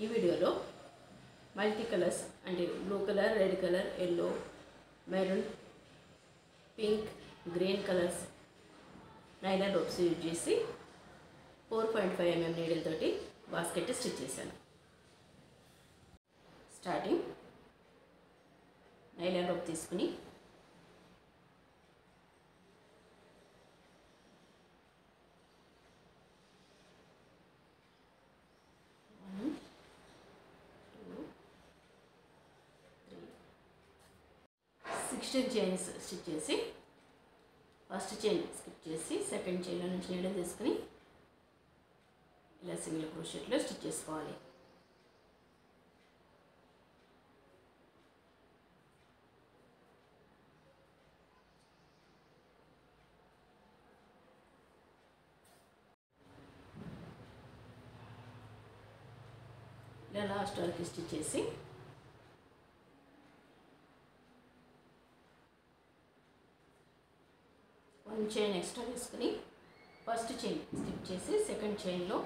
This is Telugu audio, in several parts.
ఈ వీడియోలో మల్టీ కలర్స్ అంటే blue colour, red colour, yellow, maroon, pink, green colours nylon ropes use చేసి 4.5 mm నీడిల్ తోటి బాస్కెట్ స్టిచ్ చేశాను. స్టార్టింగ్ నైలాన్ రోప్ తీసుకుని సిక్స్టీన్ చైన్స్ స్టిచ్ చేసి ఫస్ట్ చైన్ స్కిప్ చేసి సెకండ్ చైన్లో నుంచి నీడలు తీసుకుని ఇలా సింగిల్ క్రోషెట్లో స్టిచ్ చేసుకోవాలి. ఇలా లాస్ట్ వరకు స్టిచ్ చేసి చైన్ ఎక్స్ట్రా తీసుకుని ఫస్ట్ చైన్ స్టిచ్ చేసి సెకండ్ చైన్లో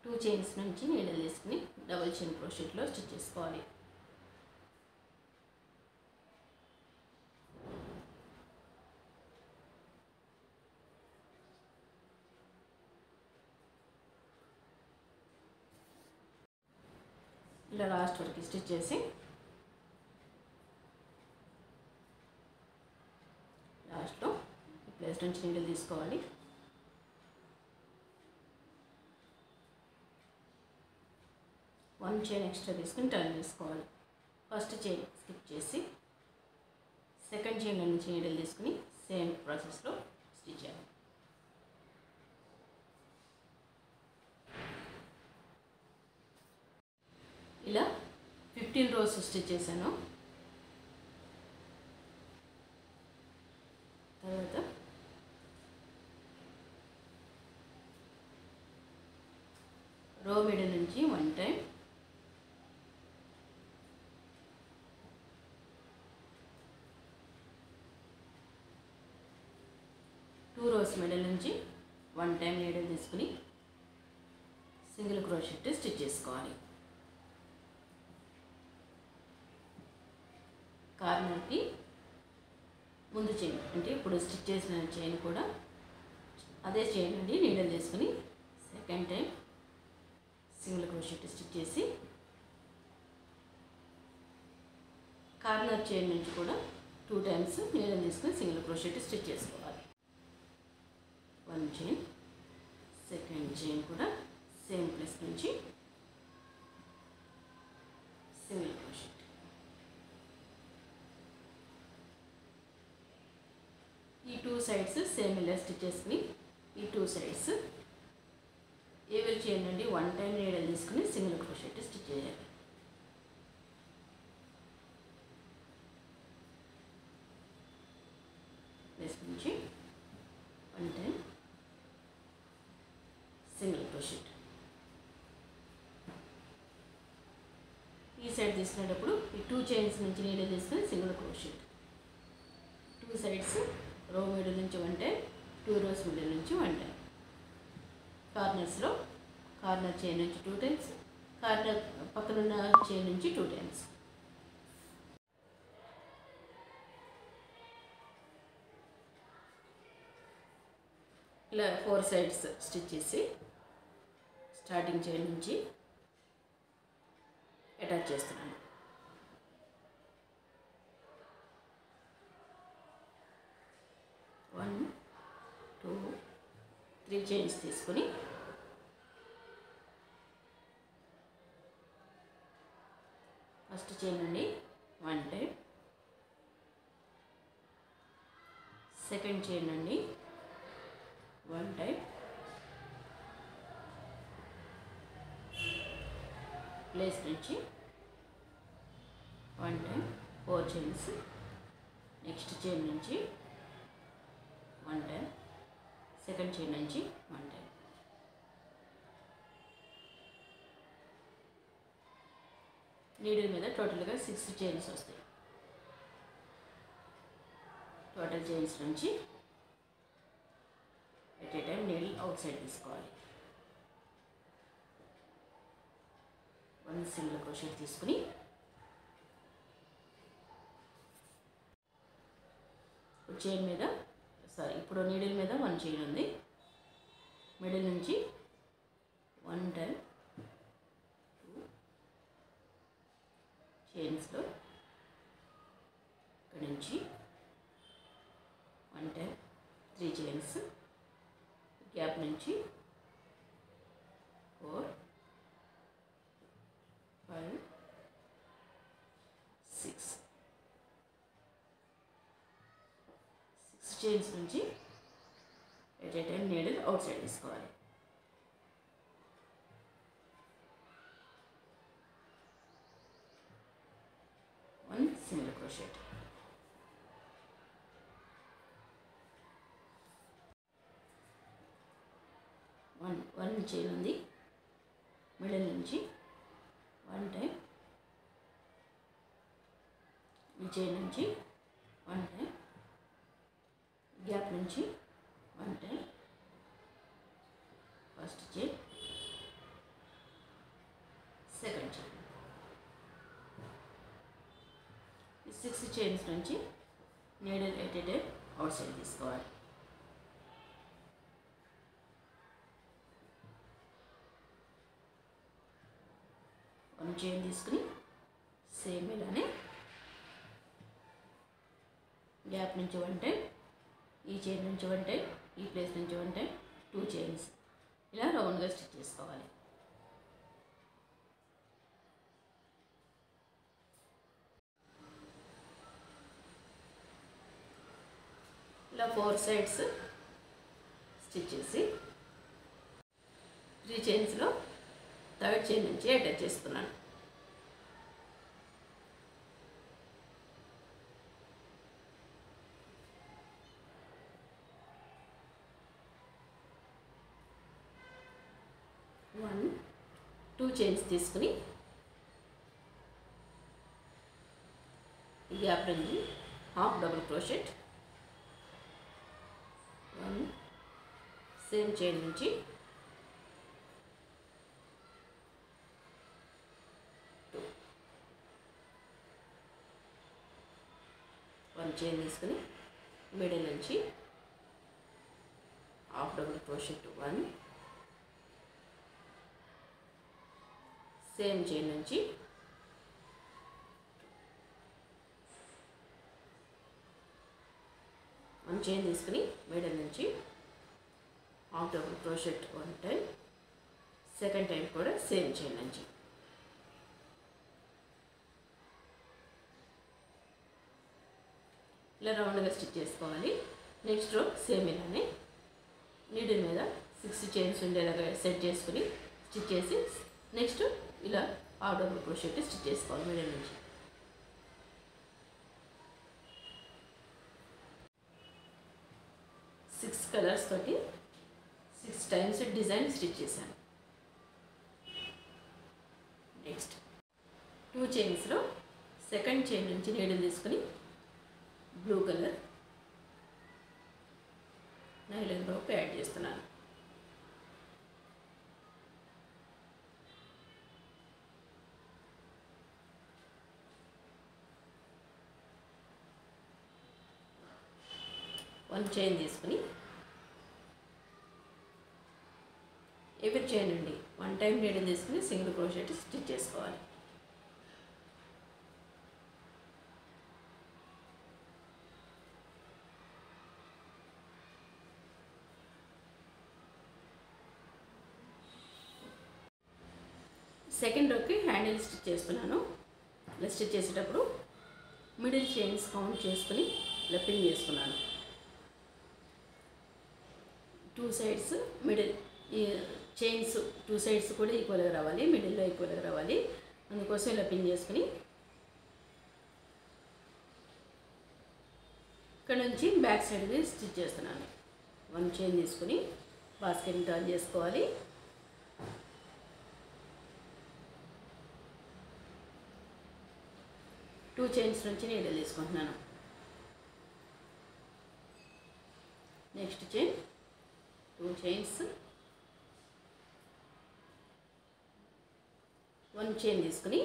2 చైన్స్ నుంచి నీడలు తీసుకుని డబుల్ చైన్ క్రోషెట్లో స్టిచ్ చేసుకోవాలి. ఇలా లాస్ట్ వరకు స్టిచ్ చేసి లాస్ట్లో ప్లేస్ నుంచి నీడలు తీసుకోవాలి. వన్ చైన్ ఎక్స్ట్రా తీసుకుని టర్న్ చేసుకోవాలి. ఫస్ట్ చైన్ స్కిప్ చేసి సెకండ్ చైన్ నుంచి నీడలు తీసుకుని సేమ్ ప్రాసెస్లో స్టిచ్ చేయాలి. ఇలా 15 rows స్టిచ్ చేశాను. తర్వాత రో మిడిల్ నుంచి 1 టైం, టూ రోస్ మిడిల్ నుంచి 1 టైం నీడల్ తీసుకుని సింగిల్ క్రోషెట్ స్టిచ్ చేసుకోవాలి. కార్నర్కి ముందు చైన్ అంటే ఇప్పుడు స్టిచ్ చేసిన చైన్ కూడా అదే చైన్ నుండి నీడల్ తీసుకుని second time single crochet stitch చేసి కార్నర్ చైన్ నుంచి కూడా 2 టైమ్స్ నీడల్ తీసుకుని సింగిల్ క్రోషెట్ స్టిచ్ చేసుకోవాలి. 1 చైన్, సెకండ్ చైన్ కూడా సేమ్ ప్లేస్ నుంచి సింగిల్ క్రోషెట్. ఈ 2 సైడ్స్ సేమ్ ఇలా స్టిచ్ చేసుకుని ఈ 2 సైడ్స్ ఎవరి చైన్ నుండి 1 టైం నీడల్ తీసుకుని సింగిల్ క్రోషెట్ స్టిచ్ చేయాలి. ప్లేస్ నుంచి 1 టైం సింగిల్ క్రోషెట్. ఈ సైడ్ తీసుకునేటప్పుడు ఈ 2 చైన్స్ నుంచి నీడల్ తీసుకుని సింగిల్ క్రోషెట్. 2 సైడ్స్ రో మిడిల్ నుంచి 1 టైం, 2 రోస్ మిడిల్ నుంచి 1 టైం. కార్నర్స్లో కార్నర్ చైన్ నుంచి 2 టైమ్స్, కార్నర్ పక్కనున్న చైన్ నుంచి 2 టైమ్స్. ఇలా 4 సైడ్స్ స్టిచ్ చేసి స్టార్టింగ్ చైన్ నుంచి అటాచ్ చేస్తున్నాను. 1, 2, 3 చైన్స్ తీసుకుని ఫస్ట్ చైన్ నుండి 1 టైం, సెకండ్ చైన్ నుండి 1 టైం, ప్లేస్ నుంచి 1 టైం, 4 చైన్స్, నెక్స్ట్ చైన్ నుంచి 1 టైం, సెకండ్ చైన్ నుంచి 1 టైం. నీడిల్ మీద టోటల్గా 6 చైన్స్ వస్తాయి. టోటల్ చైన్స్ నుంచి at a time needle outside తీసుకోవాలి. 1 1 సింగిల్ క్రోషెట్ తీసుకుని చైన్ మీద ఇప్పుడు నీడిల్ మీద 1 చైన్ ఉంది, మిడిల్ నుంచి 1 టైం 2 చైన్స్లో ఇక్కడ నుంచి 1 టైం 3 చైన్స్, గ్యాప్ నుంచి 4 5 6 చైన్స్ నుంచి at a time needle outside తీసుకోవాలి. One single crochet, one chain ఉంది, మిడిల్ నుంచి 1 టైం, ఈ చైన్ నుంచి 1 టైం, గ్యాప్ నుంచి 1 time, first chain, second chain. ఈ 6 చైన్స్ నుంచి needle at a time out side తీసుకోవాలి. వన్ చైన్ తీసుకుని సేమ్ ఇలానే గ్యాప్ నుంచి 1 టైం, ఈ చైన్ నుంచి 1 టైం, ఈ ప్లేస్ నుంచి 1 టైం, 2 చైన్స్ ఇలా రౌండ్గా స్టిచ్ చేసుకోవాలి. ఇలా 4 సైడ్స్ స్టిచ్ చేసి 3 చైన్స్లో థర్డ్ చైన్ నుంచి అటాచ్ చేస్తున్నాను. వన్ 2 చైన్స్ తీసుకుని ఈ గ్యాప్ నుంచి half double crochet, 1 same chain నుంచి 2 1 చైన్ తీసుకుని మిడిల్ నుంచి half double crochet, 1 same chain నుంచి 1 చైన్ తీసుకుని మిడిల్ నుంచి half double crochet 1 time, second time కూడా సేమ్ చైన్ నుంచి. ఇలా రౌండ్గా స్టిచ్ చేసుకోవాలి. నెక్స్ట్ రో సేమ్ ఇలానే నీడిల్ మీద 6 చైన్స్ ఉండేలాగా సెట్ చేసుకుని స్టిచ్ చేసి నెక్స్ట్ ఇలా హాఫ్ డబుల్ క్రోషెట్ స్టిచ్ చేసుకోవాలి మిడిల్ నుంచి. సిక్స్ కలర్స్ తోటి 6 టైమ్స్ డిజైన్ స్టిచ్ చేశాను. నెక్స్ట్ 2 చైన్స్లో సెకండ్ చైన్ నుంచి నీడిల్ తీసుకుని blue colour nylon rope add చేస్తున్నాను. వన్ చైన్ తీసుకుని ఎవరి చైన్ అండి 1 టైం నీడిల్ తీసుకుని సింగిల్ క్రోషెట్ స్టిచ్ చేసుకోవాలి. సెకండ్ రోకి హ్యాండిల్ స్టిచ్ చేస్తున్నాను. ఇలా స్టిచ్ చేసేటప్పుడు మిడిల్ చైన్స్ కౌంట్ చేసుకుని ఇలా పిన్ చేసుకున్నాను. 2 సైడ్స్ మిడిల్ ఈ చైన్స్ 2 సైడ్స్ కూడా ఈక్వల్గా రావాలి, మిడిల్లో ఈక్వల్గా రావాలి. అందుకోసం ఇలా పిన్ చేసుకుని ఇక్కడ నుంచి బ్యాక్ సైడ్కి స్టిచ్ చేస్తున్నాను. 1 చైన్ తీసుకుని బాస్కెట్ని టర్న్ చేసుకోవాలి. టూ చైన్స్ నుంచి నీడిల్ తీసుకుంటున్నాను. నెక్స్ట్ చైన్ 2 చైన్స్ 1 1 చైన్ తీసుకుని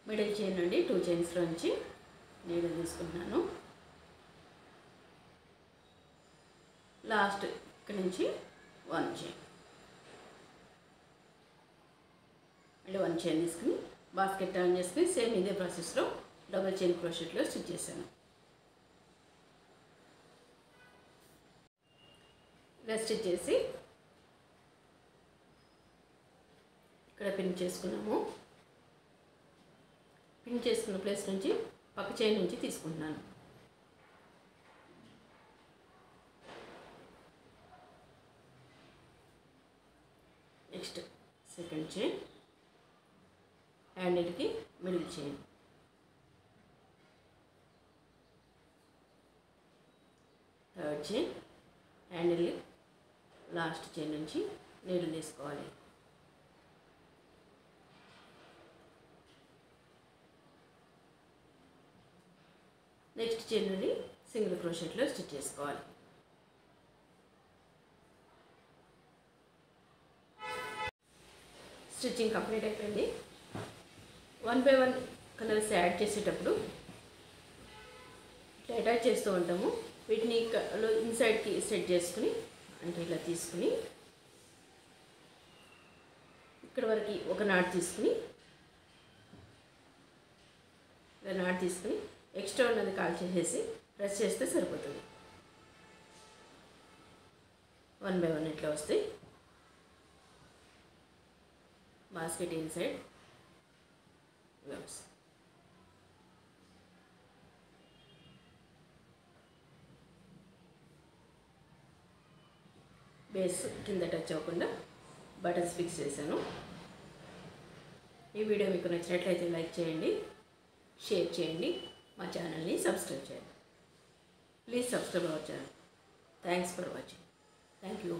మిడిల్ చైన్ నుండి 2 చైన్స్లోంచి నీడిల్ తీసుకుంటున్నాను. లాస్ట్ ఇక్కడ నుంచి 1 చైన్, మళ్ళీ 1 చైన్ తీసుకుని బాస్కెట్ టర్న్ చేసుకుని సేమ్ ఇదే ప్రాసెస్లో డబుల్ చైన్ క్రోషెట్లో స్టిచ్ చేశాను. ఇలా స్టిచ్ చేసి ఇక్కడ పిన్ చేసుకున్నాము. పిన్ చేసుకున్న ప్లేస్ నుంచి పక్క చైన్ నుంచి తీసుకుంటున్నాను. నెక్స్ట్ సెకండ్ చైన్, హ్యాండిల్కి middle chain, third chain, handle last chain నుంచి నీడిల్ తీసుకోవాలి. నెక్స్ట్ చైన్ నుండి సింగిల్ క్రోషెట్లో స్టిచ్ చేసుకోవాలి. స్టిచ్చింగ్ కంప్లీట్ అయిపోయింది. 1 by 1 కలర్స్ యాడ్ చేసేటప్పుడు ఇట్లా అటాచ్ చేస్తూ ఉంటాము. వీటిని ఇన్సైడ్కి సెట్ చేసుకుని అంటే ఇలా తీసుకుని ఇక్కడ వరకు ఒక నాట్ తీసుకుని ఇలా నాట్ తీసుకుని ఎక్స్ట్రా ఉన్నది కాల్ చేసేసి ప్రెస్ చేస్తే సరిపోతుంది. 1 by 1 ఇట్లా వస్తాయి. బాస్కెట్ ఇన్సైడ్ ఇలా వస్తుంది. బేస్ కింద టచ్ అవ్వకుండా బటన్స్ ఫిక్స్ చేశాను. ఈ వీడియో మీకు నచ్చినట్లయితే లైక్ చేయండి, షేర్ చేయండి, మా ఛానల్ని సబ్స్క్రైబ్ చేయండి. Please subscribe our channel. Thanks for watching. Thank you.